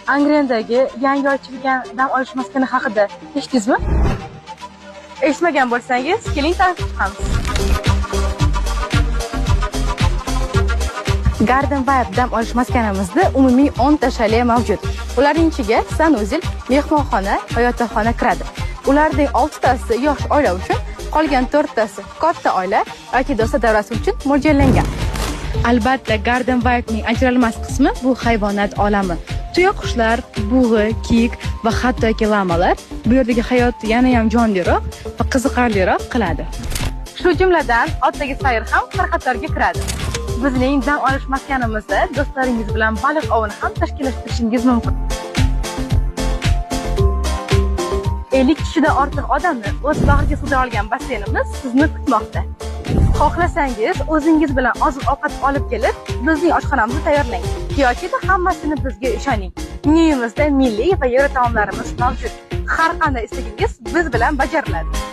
Angrendagi yangi ochilgan dam olish maskani haqida eshitdingizmi? Eshitmagan bo'lsangiz, keling tanishib chiqamiz. Garden Vibe dam olish maskanimizda umumiy 10 ta shaley mavjud. Ularning ichiga sanuzil, mehmonxona va yotoqxona kiradi. Ularning 6 tasi yosh oila uchun, qolgan 4 tasi katta oila yoki do'stlar davrasi uchun mo'ljallangan. Albatta, Garden Vibe'ning ajralmas qismi bu hayvonot olami. Tuyaqushlar, bug'i, kiyik va hattoki lamalar bu yerdagi hayotni yana ham jonliroq va qiziqarliroq qiladi. Shu jumladan otdagi sayr ham qatorga kiradi. Bizning dam olish maskanimizda do'stlaringiz bilan baliq ovini ham tashkillashtirishingiz mumkin. 50 kishidan ortiq odamni o'z bag'riga sig'dira olgan basseynimiz sizni kutmoqda. Xohlasangiz, o'zingiz bilan oziq-ovqat olib kelib, bizning oshxonamizni tayyorlang. Yoki hammasini bizga ishoning. Menuyimizda milliy va yevro taomlarimiz mavjud. Har qanday istagingiz biz bilan bajariladi.